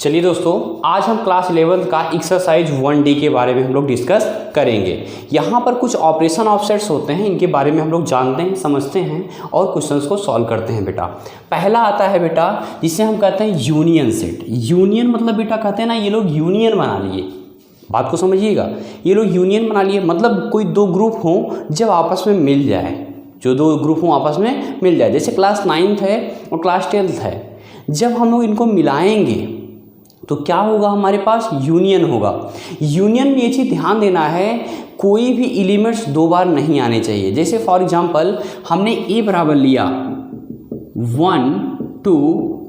चलिए दोस्तों, आज हम क्लास 11 का एक्सरसाइज 1D के बारे में हम लोग डिस्कस करेंगे। यहाँ पर कुछ ऑपरेशन ऑफ सेट्स होते हैं, इनके बारे में हम लोग जानते हैं, समझते हैं और क्वेश्चंस को सॉल्व करते हैं। बेटा पहला आता है बेटा जिसे हम कहते हैं यूनियन सेट। यूनियन मतलब बेटा कहते हैं ना, ये लोग यूनियन बना लिए। बात को समझिएगा, ये लोग यूनियन बना लिए मतलब कोई दो ग्रुप हों जब आपस में मिल जाए, जो दो ग्रुप हों आपस में मिल जाए। जैसे क्लास 9th है और क्लास 10th है, जब हम लोग इनको मिलाएंगे तो क्या होगा, हमारे पास यूनियन होगा। यूनियन में ये चीज़ ध्यान देना है, कोई भी एलिमेंट्स दो बार नहीं आने चाहिए। जैसे फॉर एग्जांपल हमने ए बराबर लिया 1, 2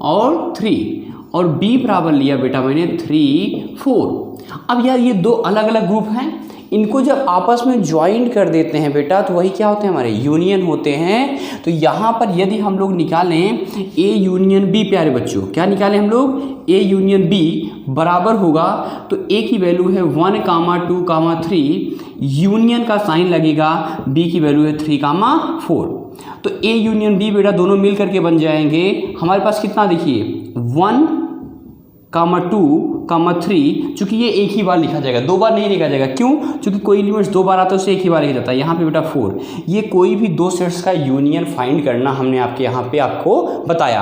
और 3 और बी बराबर लिया बेटा मैंने 3, 4। अब यार ये दो अलग अलग ग्रुप हैं, इनको जब आपस में ज्वाइन कर देते हैं बेटा तो वही क्या होते हैं, हमारे यूनियन होते हैं। तो यहाँ पर यदि हम लोग निकालें ए यूनियन बी, प्यारे बच्चों क्या निकालें हम लोग, ए यूनियन बी बराबर होगा, तो ए की वैल्यू है 1, 2, 3, यूनियन का साइन लगेगा, बी की वैल्यू है 3, 4। तो ए यूनियन बी बेटा दोनों मिल करके बन जाएंगे हमारे पास कितना, देखिए 1, 2, 3। चूंकि ये एक ही बार लिखा जाएगा, दो बार नहीं लिखा जाएगा। क्यों? क्योंकि कोई एलिमेंट्स दो बार आता है उसे एक ही बार लिखा जाता है। यहाँ पे बेटा 4, ये कोई भी दो सेट्स का यूनियन फाइंड करना हमने आपके यहाँ पे आपको बताया।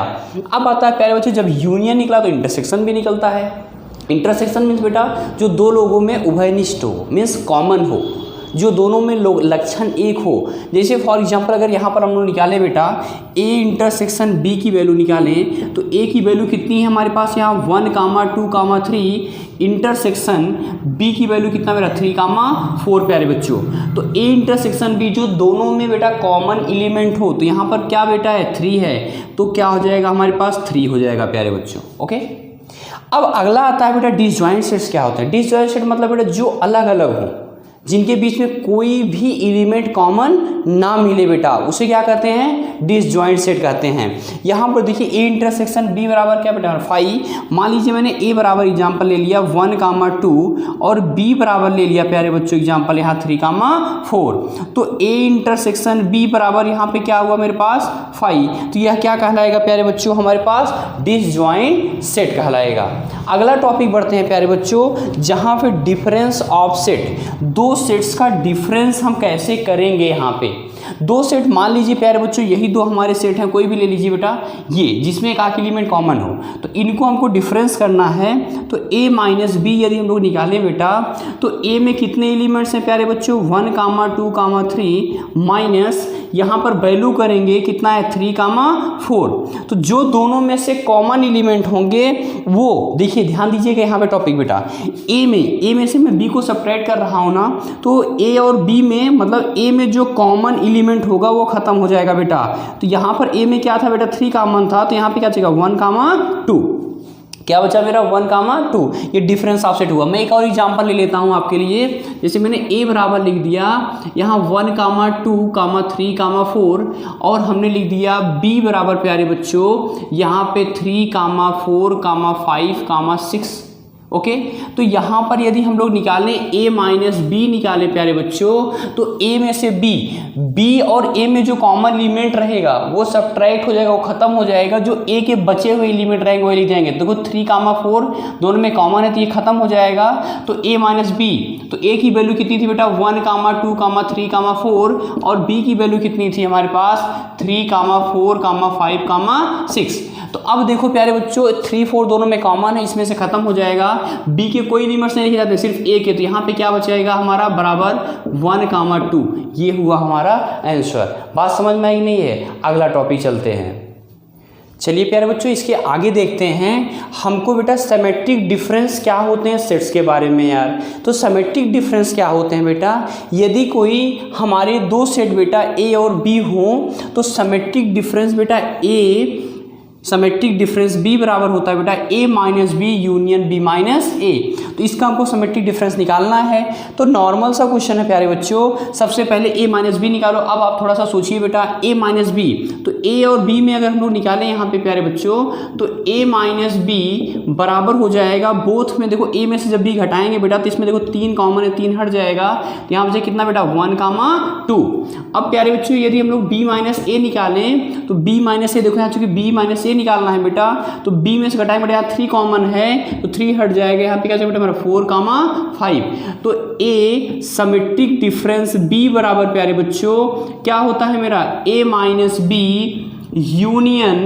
अब आता है प्यारे बच्चे, जब यूनियन निकला तो इंटरसेक्शन भी निकलता है। इंटरसेक्शन मीन्स बेटा जो दो लोगों में उभयनिष्ठ हो, मीन्स कॉमन हो, जो दोनों में लोग लक्षण एक हो। जैसे फॉर एग्जांपल अगर यहाँ पर हम लोग निकालें बेटा ए इंटरसेक्शन बी की वैल्यू निकालें तो ए की वैल्यू कितनी है हमारे पास यहाँ 1, 2, 3, इंटरसेक्शन बी की वैल्यू कितना मेरा 3, 4 प्यारे बच्चों। तो ए इंटरसेक्शन बी जो दोनों में बेटा कॉमन एलिमेंट हो, तो यहाँ पर क्या बेटा है 3 है, तो क्या हो जाएगा हमारे पास 3 हो जाएगा प्यारे बच्चों। ओके, अब अगला आता है बेटा डिसजॉइंट सेट्स क्या होते हैं। डिसजॉइंट सेट मतलब बेटा जो अलग अलग हो, जिनके बीच में कोई भी एलिमेंट कॉमन ना मिले बेटा, उसे क्या कहते हैं, डिसजॉइंट सेट कहते हैं। यहाँ पर देखिए ए इंटरसेक्शन बी बराबर क्या बेटा 5। मान लीजिए मैंने ए बराबर एग्जांपल ले लिया 1, 2 और बी बराबर ले लिया प्यारे बच्चों एग्जांपल यहाँ 3, 4। तो ए इंटरसेक्शन बी बराबर यहाँ पे क्या हुआ मेरे पास 5, तो यह क्या कहलाएगा प्यारे बच्चों, हमारे पास डिसजॉइंट सेट कहलाएगा। अगला टॉपिक बढ़ते हैं प्यारे बच्चों, जहाँ पे डिफरेंस ऑफ सेट, दो सेट्स का डिफरेंस हम कैसे करेंगे। यहाँ पे दो सेट मान लीजिए प्यारे बच्चों, यही दो हमारे सेट हैं, कोई भी ले लीजिए बेटा, ये जिसमें एक आख एलिमेंट कॉमन हो, तो इनको हमको डिफरेंस करना है। तो a माइनस बी यदि हम लोग निकालें बेटा, तो a में कितने एलिमेंट्स हैं प्यारे बच्चों 1, 2, 3 माइनस यहाँ पर वैल्यू करेंगे कितना है 3, 4। तो जो दोनों में से कॉमन एलिमेंट होंगे वो देखिए, ध्यान दीजिएगा यहाँ पे टॉपिक बेटा, ए में से मैं बी को सब्ट्रैक्ट कर रहा हूँ ना, तो ए और बी में मतलब ए में जो कॉमन एलिमेंट होगा वो खत्म हो जाएगा बेटा। तो यहाँ पर ए में क्या था बेटा 3 कॉमन था, तो यहाँ पे क्या चाहिए 1, 2, क्या बचा मेरा 1, 2। ये डिफरेंस ऑफ सेट हुआ। मैं एक और एग्जांपल ले लेता हूँ आपके लिए। जैसे मैंने a बराबर लिख दिया यहाँ 1, 2, 3, 4 और हमने लिख दिया b बराबर प्यारे बच्चों यहाँ पे 3, 4, 5, 6। ओके, तो यहाँ पर यदि हम लोग निकालें a माइनस बी निकालें प्यारे बच्चों, तो a में से b और a में जो कॉमन एलिमेंट रहेगा वो सब्ट्रैक्ट हो जाएगा, वो खत्म हो जाएगा। जो a के बचे हुए एलिमेंट रहेंगे वही लिख जाएंगे। देखो 3, 4 दोनों में कॉमन है तो ये खत्म हो जाएगा। तो a माइनस बी, तो a की वैल्यू कितनी थी बेटा 1, 2, 3, 4 और b की वैल्यू कितनी थी हमारे पास 3, 4, 5, 6। तो अब देखो प्यारे बच्चों 3, 4 दोनों में कॉमन है, इसमें से खत्म हो जाएगा। बी के कोई एलिमेंट्स नहीं लिखे जाते, सिर्फ ए के, तो यहाँ पे क्या बचेगा हमारा बराबर 1, 2। ये हुआ हमारा आंसर। बात समझ में आई नहीं है? अगला टॉपिक चलते हैं। चलिए प्यारे बच्चों, इसके आगे देखते हैं हमको बेटा सिमेट्रिक डिफरेंस क्या होते हैं सेट्स के बारे में यार। तो सिमेट्रिक डिफरेंस क्या होते हैं बेटा, यदि कोई हमारे दो सेट बेटा ए और बी हों तो सिमेट्रिक डिफरेंस बेटा सिमेट्रिक डिफरेंस b बराबर होता है बेटा a minus B union b minus a। तो इसका हमको सिमेट्रिक डिफरेंस निकालना है। तो नॉर्मल सा क्वेश्चन है प्यारे बच्चों, सबसे पहले a माइनस बी निकालो। अब आप थोड़ा सा सोचिए बेटा a माइनस बी, तो a और b में अगर हम लोग निकालें यहाँ पे प्यारे बच्चों, तो a माइनस बी बराबर हो जाएगा बोथ में। देखो a में से जब b घटाएंगे बेटा तो इसमें देखो 3 कॉमन है, 3 हट जाएगा, तो यहाँ पे कितना बेटा 1, 2। अब प्यारे बच्चों यदि हम लोग b माइनस a निकालें तो b माइनस a, देखो यहाँ चूंकि b माइनस a ए निकालना है बेटा, तो बी में से घटाएंगे बेटा, 3 कॉमन है तो 3 हट जाएगा, यहाँ पे क्या बेटा मेरा 4, 5। तो ए सिमेट्रिक डिफरेंस बी बराबर प्यारे बच्चों क्या होता है मेरा, A minus B union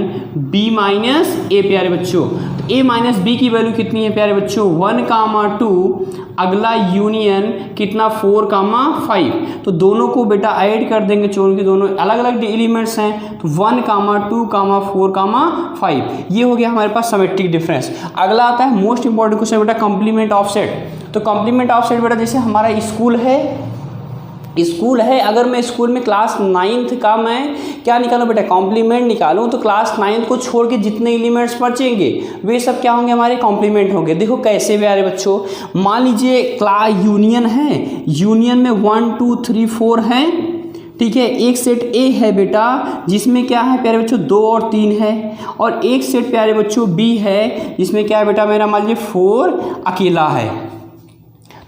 B minus A प्यारे बच्चों। तो ए माइनस बी की वैल्यू कितनी है प्यारे बच्चों, 1, 2। अगला यूनियन कितना 4, 5। तो दोनों को बेटा ऐड कर देंगे, क्योंकि दोनों अलग अलग एलिमेंट्स हैं। तो 1, 2, 4, 5 ये हो गया हमारे पास सिमेट्रिक डिफरेंस। अगला आता है मोस्ट इंपॉर्टेंट क्वेश्चन बेटा, कॉम्प्लीमेंट ऑफ सेट। तो कॉम्प्लीमेंट ऑफ सेट बेटा जैसे हमारा स्कूल है, अगर मैं स्कूल में क्लास 9th का मैं क्या निकालूं बेटा, कॉम्प्लीमेंट निकालूं, तो क्लास 9th को छोड़ के जितने एलिमेंट्स बचेंगे वे सब क्या होंगे, हमारे कॉम्प्लीमेंट होंगे। देखो कैसे प्यारे बच्चों, मान लीजिए क्लास यूनियन है, यूनियन में 1, 2, 3, 4 हैं, ठीक है। एक सेट ए है बेटा जिसमें क्या है प्यारे बच्चों 2 और 3 है, और एक सेट प्यारे बच्चों बी है जिसमें क्या है बेटा मेरा मान लीजिए 4 अकेला है।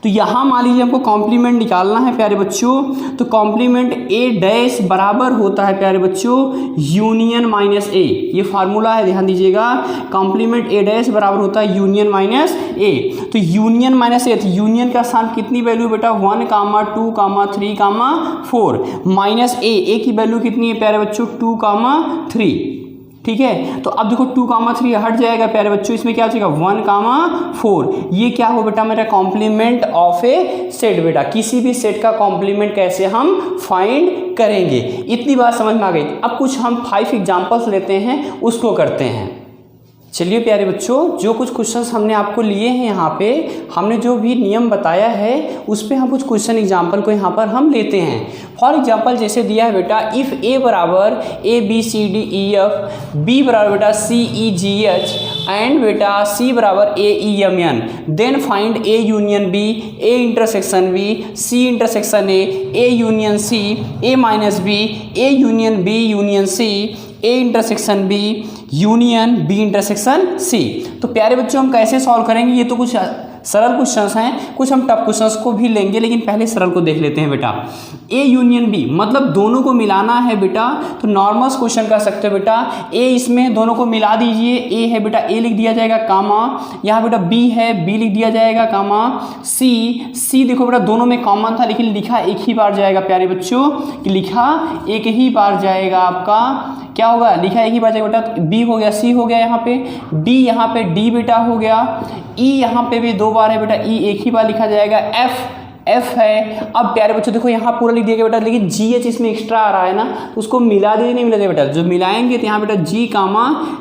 तो यहाँ मान लीजिए हमको कॉम्प्लीमेंट निकालना है प्यारे बच्चों, तो कॉम्प्लीमेंट ए डैश बराबर होता है प्यारे बच्चों यूनियन माइनस ए। ये फार्मूला है, ध्यान दीजिएगा, कॉम्प्लीमेंट ए डैश बराबर होता है यूनियन माइनस ए। तो यूनियन माइनस ए, तो यूनियन का स्थान कितनी वैल्यू बेटा 1, 2, 3, 4 माइनस ए की वैल्यू कितनी है प्यारे बच्चों 2, 3, ठीक है। तो अब देखो 2, 3 हट जाएगा प्यारे बच्चों, इसमें क्या हो जाएगा 1, 4। ये क्या हो बेटा मेरा कॉम्प्लीमेंट ऑफ ए सेट। बेटा किसी भी सेट का कॉम्प्लीमेंट कैसे हम फाइंड करेंगे, इतनी बात समझ में आ गई। अब कुछ हम 5 एग्जांपल्स लेते हैं, उसको करते हैं। चलिए प्यारे बच्चों, जो कुछ क्वेश्चंस हमने आपको लिए हैं यहाँ पे, हमने जो भी नियम बताया है उस पे हम कुछ क्वेश्चन एग्जांपल को यहाँ पर हम लेते हैं। फॉर एग्जांपल जैसे दिया है बेटा, इफ़ ए बराबर ABCDEF, बी बराबर बेटा CEGH एंड बेटा C बराबर AEMN, then find A union B, A intersection B, C intersection A union C, A minus B, A union B union C, A intersection B union B intersection C। तो प्यारे बच्चों हम कैसे solve करेंगे, ये तो कुछ सरल क्वेश्चंस हैं, कुछ हम टफ क्वेश्चंस को भी लेंगे, लेकिन पहले सरल को देख लेते हैं बेटा। A यूनियन B मतलब दोनों को मिलाना है बेटा, तो नॉर्मल क्वेश्चन कर सकते हो बेटा। A इसमें दोनों को मिला दीजिए, A है बेटा A लिख दिया जाएगा कामा, यहाँ बेटा B है B लिख दिया जाएगा कामा, C देखो बेटा दोनों में कॉमन था लेकिन लिखा एक ही बार जाएगा प्यारे बच्चों, कि लिखा एक ही बार जाएगा, आपका क्या होगा लिखा एक ही बार जाएगा बेटा। B हो गया, C हो गया यहाँ पे, D यहाँ पे D बेटा हो गया, E यहाँ पे भी 2 बार है बेटा, E एक ही बार लिखा जाएगा, F है। अब प्यारे बच्चों देखो यहाँ पूरा लिख दिया गया बेटा, लेकिन GH इसमें एक्स्ट्रा आ रहा है ना, तो उसको मिला दीजिए, नहीं मिला जाएगा बेटा, जो मिलाएंगे तो यहाँ बेटा G,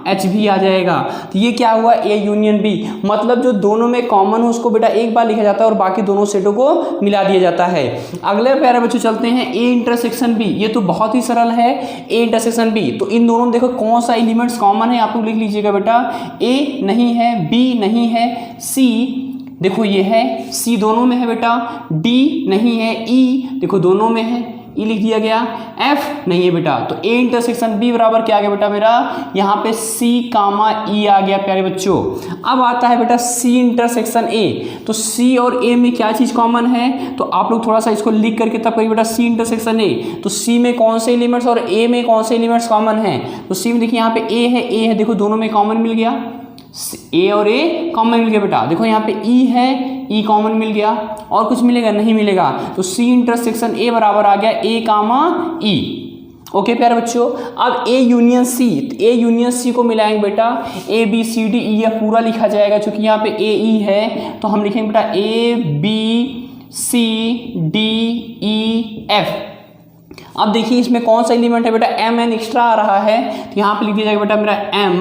H भी आ जाएगा। तो ये क्या हुआ A यूनियन B, मतलब जो दोनों में कॉमन हो उसको बेटा एक बार लिखा जाता है और बाकी दोनों सेटों को मिला दिया जाता है। अगले प्यारे बच्चों चलते हैं A इंटरसेक्शन B, ये तो बहुत ही सरल है, A इंटरसेक्शन B। तो इन दोनों देखो कौन सा एलिमेंट्स कॉमन है, आप लोग लिख लीजिएगा बेटा, A नहीं है, B नहीं है, C देखो ये है, C दोनों में है बेटा, D नहीं है, E देखो दोनों में है, E लिख दिया गया, F नहीं है बेटा। तो A इंटरसेक्शन B बराबर क्या आ गया बेटा मेरा, यहाँ पे C, E आ गया प्यारे बच्चों। अब आता है बेटा C इंटरसेक्शन A, तो C और A में क्या चीज़ कॉमन है, तो आप लोग थोड़ा सा इसको लिख करके तब करिए बेटा C इंटरसेक्शन A। तो C में कौन से एलिमेंट्स और A में कौन से एलिमेंट्स कॉमन है, तो C में देखिए यहाँ पे A है देखो दोनों में कॉमन मिल गया, A और A कॉमन मिल गया बेटा। देखो यहाँ पे E है, E कॉमन मिल गया, और कुछ मिलेगा नहीं मिलेगा, तो C इंटरसेक्शन A बराबर आ गया A, E। ओके प्यारे बच्चों, अब A union C, A union C को मिलाएंगे बेटा, ABCDEF पूरा लिखा जाएगा, क्योंकि यहाँ पे AE है, तो हम लिखेंगे बेटा ABCDEF। अब देखिए इसमें कौन सा एलिमेंट है बेटा, MN एक्स्ट्रा आ रहा है, तो यहाँ पे लिख दिया जाएगा बेटा मेरा M,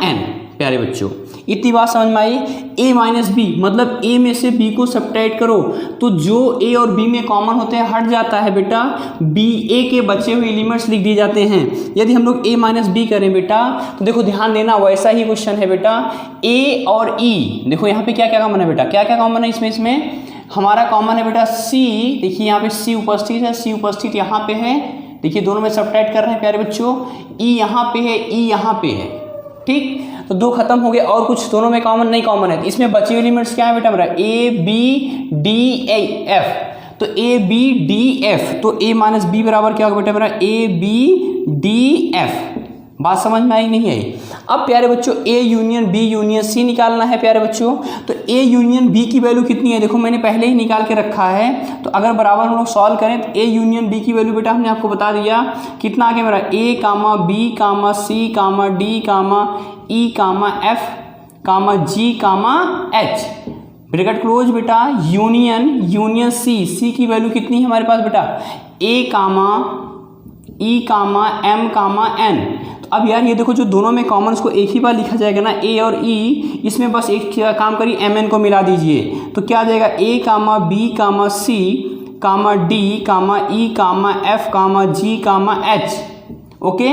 N। प्यारे बच्चों इतनी बात समझ में आई। A माइनस B मतलब A में से B को सब्ट्रैक्ट करो, तो जो A और B में कॉमन होते हैं हट जाता है बेटा, A के बचे हुए एलिमेंट्स लिख दिए जाते हैं। यदि हम लोग A माइनस B करें बेटा, तो देखो ध्यान देना वैसा ही क्वेश्चन है बेटा, A और E देखो यहाँ पे क्या क्या कॉमन है बेटा, क्या क्या कॉमन है इसमें हमारा कॉमन है बेटा C, देखिए यहाँ पे C उपस्थित है, C उपस्थित यहाँ पे है, देखिए दोनों में सब्ट्रैक्ट कर रहे हैं प्यारे बच्चों, E यहाँ पे है, E यहाँ पे है, ठीक। तो 2 खत्म हो गए, और कुछ दोनों में कॉमन नहीं कॉमन है, तो इसमें बचे हुए एलिमेंट्स क्या है बेटा मेरा ABDF। तो ABDF, तो A माइनस B बराबर क्या होगा बेटा मेरा ABDF। बात समझ में आई नहीं आई? अब प्यारे बच्चों A union B union C निकालना है प्यारे बच्चों। तो ए यूनियन बी की वैल्यू कितनी है, देखो मैंने पहले ही निकाल के रखा है। तो अगर बराबर हम लोग सॉल्व करें तो ए यूनियन बी की वैल्यू बेटा हमने आपको बता दिया कितना आ गया मेरा, ए कामा बी कामा सी कामा डी कामा ई कामा एफ कामा जी कामा एच, ब्रैकेट क्लोज बेटा, यूनियन सी की वैल्यू कितनी है हमारे पास बेटा, ए कामा ई कामा एम कामा एन। तो अब यार ये देखो जो दोनों में कॉमन को एक ही बार लिखा जाएगा ना, ए और ई, इसमें बस एक काम करिए एम एन को मिला दीजिए। तो क्या आ जाएगा, ए कामा बी कामा सी कामा डी कामा ई कामा एफ कामा जी कामा एच। ओके,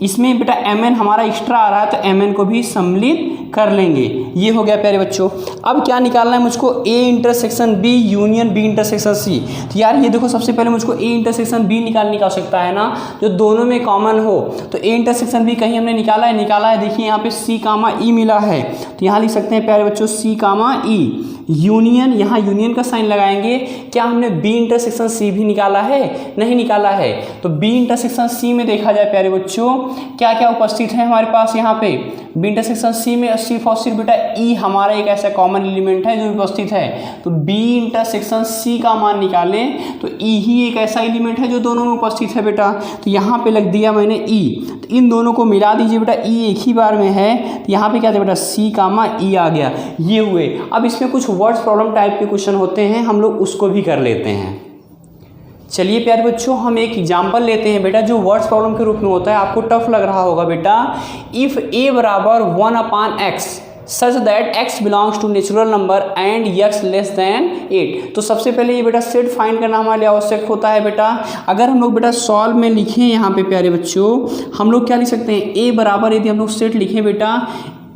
इसमें बेटा एम एन हमारा एक्स्ट्रा आ रहा है तो एम एन को भी सम्मिलित कर लेंगे। ये हो गया प्यारे बच्चों। अब क्या निकालना है मुझको, A intersection B union B intersection C. तो यार ये देखो सबसे पहले मुझको ए इंटरसेक्शन बी निकालने की आवश्यकता है ना, जो दोनों में कॉमन हो। तो ए इंटरसेक्शन बी कहीं हमने निकाला है, देखिए यहाँ पे सी कामा ई मिला है। तो यहाँ लिख सकते हैं प्यारे बच्चों सी कामा ई, यूनियन, यहाँ यूनियन का साइन लगाएंगे। क्या हमने बी इंटरसेक्शन सी भी निकाला है? नहीं निकाला है। तो बी इंटरसेक्शन सी में देखा जाए प्यारे बच्चों क्या क्या उपस्थित है हमारे पास यहाँ पे, बी इंटरसेक्शन सी में सिर्फ और सिर्फ बेटा ई हमारा एक ऐसा कॉमन एलिमेंट है जो उपस्थित है। तो बी इंटरसेक्शन सी का मान निकालें तो ई ही एक ऐसा एलिमेंट है जो दोनों में उपस्थित है बेटा। तो यहाँ पे लग दिया मैंने ई, तो इन दोनों को मिला दीजिए बेटा, ई एक ही बार में है। तो यहाँ पे क्या था बेटा, सी कामा ई आ गया। ये हुए। अब इसमें कुछ वर्ड्स प्रॉब्लम टाइप के क्वेश्चन होते हैं, हम लोग उसको भी कर लेते हैं। चलिए प्यारे बच्चों हम एक एग्जाम्पल लेते हैं बेटा, जो वर्ड्स प्रॉब्लम के रूप में होता है। आपको टफ लग रहा होगा बेटा, इफ ए बराबर 1/x such that x belongs to natural number and x less than 8। तो सबसे पहले ये बेटा सेट फाइंड करना हमारे लिए आवश्यक होता है बेटा। अगर हम लोग बेटा सॉल्व में लिखें यहाँ पे प्यारे बच्चों, हम लोग क्या लिख सकते हैं, a बराबर यदि हम लोग सेट लिखें बेटा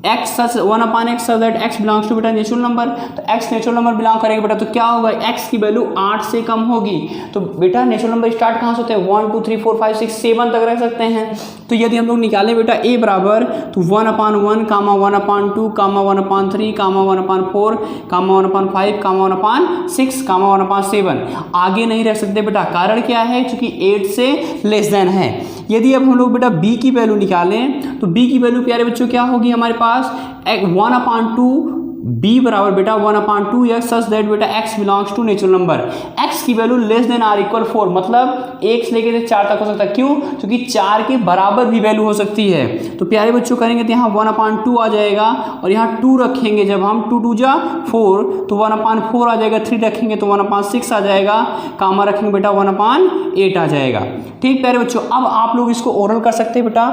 x such 1/x such that x belongs to बेटा नेचुरल नंबर, तो x नेचुरल नंबर बिलोंग करेगा बेटा। तो क्या होगा, x की वैल्यू 8 से कम होगी। तो बेटा नेचुरल नंबर स्टार्ट कहाँ से होते हैं, 1 2 3 4 5 6 7 तक रख सकते हैं। तो यदि हम लोग निकालें बेटा a बराबर, तो 1/1 कामा 1/2 कामा 1/3 कामा 1/4 कामा 1/5 कामा 1/6 कामा 1/7 आगे नहीं रख सकते बेटा। कारण क्या है, क्योंकि 8 से लेस देन है। यदि अब हम लोग बेटा b की वैल्यू निकालें तो b की वैल्यू प्यारे बच्चों क्या होगी हमारे पास, 1/2 b बराबर बेटा 1/2 x सच दैट बेटा x belongs to natural number, x की value less than or equal 4, मतलब 1 से लेकर 4 तक हो सकता है। क्यों, क्योंकि 4 के बराबर भी वैल्यू हो सकती है। तो प्यारे बच्चों करेंगे तो यहाँ 1/2 आ जाएगा और यहाँ 2 रखेंगे, जब हम 2 2 जा 4 तो 1/4 आ जाएगा, 3 रखेंगे तो 1/6 आ जाएगा, कामा रखेंगे बेटा 1/8 आ जाएगा। ठीक प्यारे बच्चों, अब आप लोग इसको ओरल कर सकते हैं बेटा,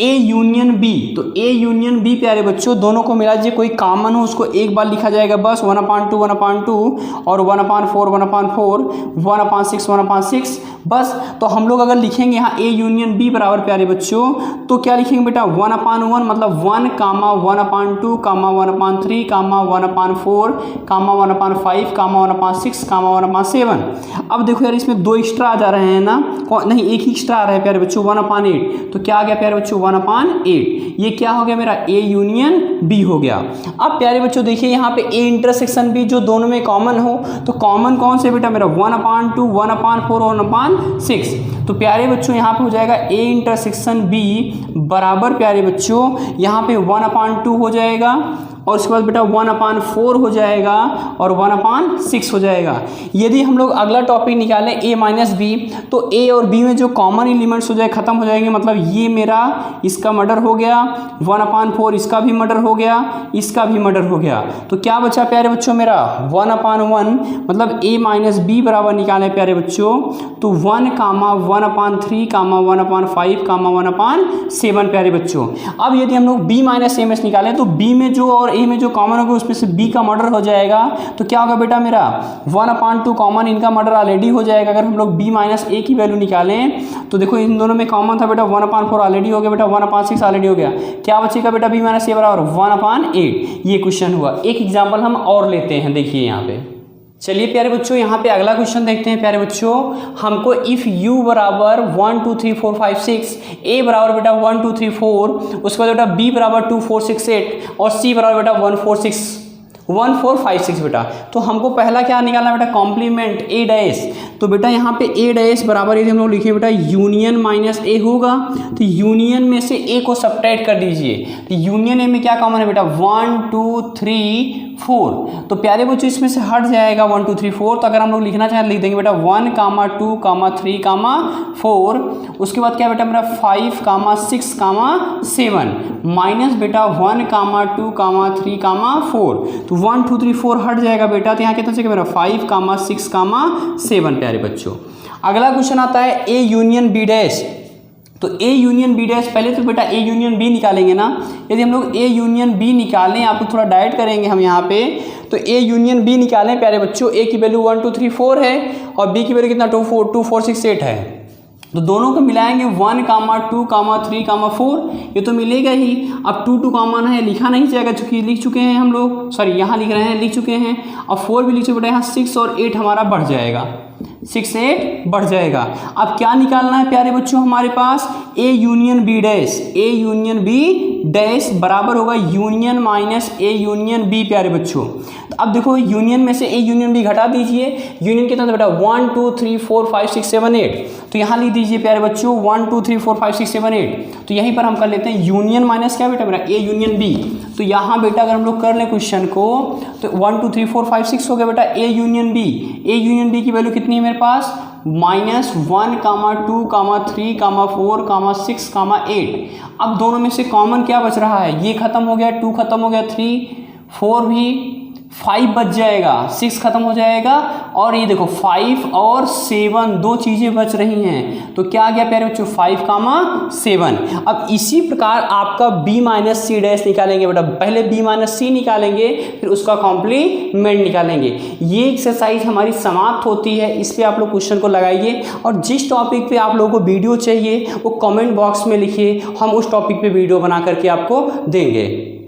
ए यूनियन बी। तो ए यूनियन बी प्यारे बच्चों दोनों को मिला दीजिए, कोई कॉमन हो उसको एक बार लिखा जाएगा बस, 1/2 1/2 और 1/4 1/4 1/6 1/6 बस। तो हम लोग अगर लिखेंगे यहाँ ए यूनियन बी बराबर प्यारे बच्चों, तो क्या लिखेंगे बेटा 1/1 मतलब 1 कामा 1/2 कामा 1/3 कामा 1/4 कामा 1/5 कामा 1/6 कामा 1/7। अब देखो यार इसमें 2 एक्स्ट्रा आ जा रहे हैं ना, नहीं एक ही एक्स्ट्रा आ रहा है प्यारे बच्चों 1/8। तो क्या आ गया प्यारे बच्चों 1/8। ये क्या हो गया मेरा ए यूनियन बी हो गया। अब प्यारे बच्चों देखिए यहाँ पे ए इंटरसेक्शन बी जो दोनों में कॉमन हो, तो कॉमन कौन से बेटा मेरा 1/2 1/4 और 1/6। तो प्यारे बच्चों यहाँ पे हो जाएगा ए इंटरसेक्शन बी बराबर प्यारे बच्चों यहाँ पे 1/2 हो जाएगा और उसके बाद बेटा 1/4 हो जाएगा और 1/6 हो जाएगा। यदि हम लोग अगला टॉपिक निकालें a माइनस बी, तो a और b में जो कॉमन एलिमेंट्स हो जाए खत्म हो जाएंगे, मतलब ये मेरा इसका मर्डर हो गया, 1/4 इसका भी मर्डर हो गया, इसका भी मर्डर हो गया। तो क्या बचा प्यारे बच्चों मेरा 1/1 मतलब a माइनस बी बराबर निकालें प्यारे बच्चों, तो 1 कामा 1/3 कामा 1/5 कामा 1/7 प्यारे बच्चों। अब यदि हम लोग b माइनस एम एस निकालें तो b में जो और ए में जो कॉमन होगा उसमें से बी का मर्डर हो जाएगा। तो क्या होगा बेटा मेरा 1/2 कॉमन, इनका मर्डर ऑलरेडी हो जाएगा। अगर हम लोग बी माइनस ए की वैल्यू निकालें तो देखो इन दोनों में कॉमन था बेटा 1/4 ऑलरेडी हो गया बेटा, 1/6 ऑलरेडी हो गया। क्या बचेगा बेटा बी माइनस ए बराबर 1/8। ये क्वेश्चन हुआ। एक एग्जाम्पल हम और लेते हैं, देखिए यहाँ पे। चलिए प्यारे बच्चों यहाँ पे अगला क्वेश्चन देखते हैं। प्यारे बच्चों हमको इफ़ u बराबर 1 2 3 4 5 6, a बराबर बेटा 1 2 3 4, उसके बाद बेटा b बराबर 2 4 6 8 और c बराबर बेटा 1 4 5 6 बेटा। तो हमको पहला क्या निकालना बेटा कॉम्प्लीमेंट a डैश। तो बेटा यहाँ पे ए डैश बराबर यदि हम लोग लिखे बेटा यूनियन माइनस ए होगा, तो यूनियन में से ए को सब्ट्रैक्ट कर दीजिए। तो यूनियन ए में क्या कॉमन है बेटा 1 2 3 4, तो प्यारे बच्चों इसमें से हट जाएगा 1 2 3 4। तो अगर हम लोग लिखना चाहें लिख देंगे बेटा 1 2 3 4, उसके बाद क्या बेटा मेरा 5 6 7 माइनस बेटा 1 2 3 4, तो 1 2 3 4 हट जाएगा बेटा, तो यहाँ कितना चाहिए मेरा 5 6 7 प्यारे बच्चों। अगला क्वेश्चन आता है ए यूनियन बी डैश। तो ए यूनियन बी डैश, पहले तो बेटा ए यूनियन बी निकालेंगे ना। यदि हम लोग ए यूनियन बी निकालें, आप लोग थोड़ा डाइट करेंगे हम यहाँ पे, तो ए यूनियन बी निकालें प्यारे बच्चों। ए की वैल्यू 1 2 3 4 है और बी की वैल्यू कितना 2 4 6 8 है, तो दोनों को मिलाएंगे 1 2 3 4, ये तो मिलेगा ही। अब 2 2 कॉमन है, लिखा नहीं जाएगा चूंकि लिख चुके हैं हम लोग, सॉरी यहाँ लिख रहे हैं, लिख चुके हैं। अब 4 भी लिख चुके बेटा, यहाँ 6 और 8 हमारा बढ़ जाएगा, 6 8 बढ़ जाएगा। अब क्या निकालना है प्यारे बच्चों हमारे पास, A union B dash. A union B dash बराबर होगा union minus A union B प्यारे बच्चों। तो अब देखो यूनियन में से ए यूनियन बी घटा दीजिए, यूनियन कितना था बेटा 1 2 3 4 5 6 7 8, तो यहाँ लिख दीजिए प्यारे बच्चों 1 2 3 4 5 6 7 8। तो यहीं पर हम कर लेते हैं यूनियन माइनस क्या बेटा मेरा ए यूनियन बी। तो यहाँ बेटा अगर हम लोग कर लें क्वेश्चन को, तो 1 2 3 4 5 6 हो गया बेटा A union B. A union B की वैल्यू कितनी है मेरे पास -1 2 3 4 6 8। अब दोनों में से कॉमन क्या बच रहा है, ये खत्म हो गया, 2 खत्म हो गया, 3 4 भी, 5 बच जाएगा, 6 खत्म हो जाएगा, और ये देखो 5 और 7 दो चीज़ें बच रही हैं। तो क्या आ गया प्यारे बच्चों 5 7। अब इसी प्रकार आपका b माइनस सी डैश निकालेंगे बेटा, पहले b माइनस सी निकालेंगे फिर उसका कॉम्प्लीमेंट निकालेंगे। ये एक्सरसाइज हमारी समाप्त होती है, इस पर आप लोग क्वेश्चन को लगाइए, और जिस टॉपिक पे आप लोगों को वीडियो चाहिए वो कमेंट बॉक्स में लिखिए, हम उस टॉपिक पे वीडियो बना करके आपको देंगे।